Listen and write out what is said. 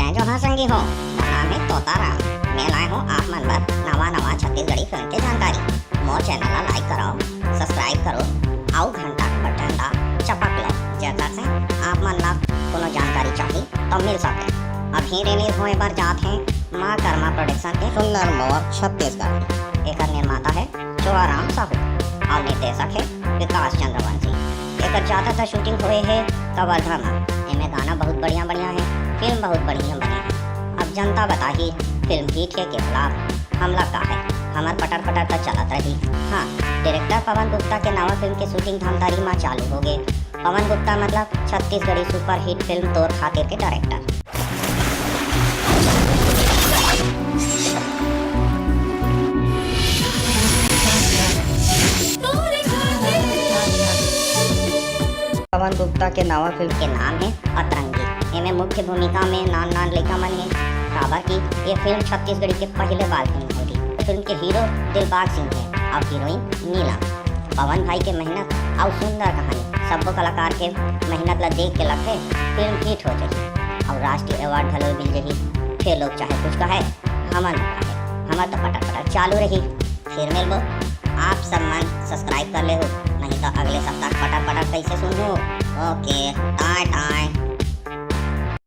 मैं जो हाँ संगी हूँ वो नाम है तोताराम। मैं लाए हूँ आप मन बर नवा छत्तीसगढ़ी फिल्म के जानकारी। मोर चैनल ला लाइक करो, सब्सक्राइब करो, आउ घंटा बटन ला चपक लो, जेकर से आप मन ला कोनो जानकारी चाहिए तो मिल सके। अभी रिलीज होए बर जात है माँ कर्मा प्रोडक्शन के सुंदर मोर छत्तीसगढ़। एकर निर्माता है चोराराम साहू और निर्देशक है विकास चंद्रवंशी। एकर ज्यादातर शूटिंग हुए है कवर्धा में। इनमें गाना बहुत बढ़िया है, फिल्म बहुत बढ़िया बनी है। अब जनता बताही फिल्म हिट है के खिलाफ हमला का है। हमार पटर तक चलत रही। हाँ, डायरेक्टर पवन गुप्ता के नवा फिल्म के शूटिंग धमदारी में चालू हो गए। पवन गुप्ता मतलब छत्तीसगढ़ी सुपर हिट फिल्म तोर खातिर के डायरेक्टर। पवन गुप्ता के नवा फिल्म के नाम है अतरंगी। इनमें मुख्य भूमिका में नान लड़का मन है। काबर की ये फिल्म छत्तीसगढ़ी के पहले बार फिल्म होगी। फिल्म के हीरो दिलबाग सिंह है और हीरोइन नीला। पवन भाई के मेहनत और सुंदर कहानी सब कलाकार के मेहनत ला देख के लगते फिल्म हिट हो जाही और राष्ट्रीय अवार्ड भलो मिल जाही। फिर लोग चाहे कुछ कहे हमार तो पटर चालू रही। फिर मिलबो। आप सब मन सब्सक्राइब कर ले हो, नहीं तो अगले सप्ताह पटर कैसे सुन हो। ओके, टाय।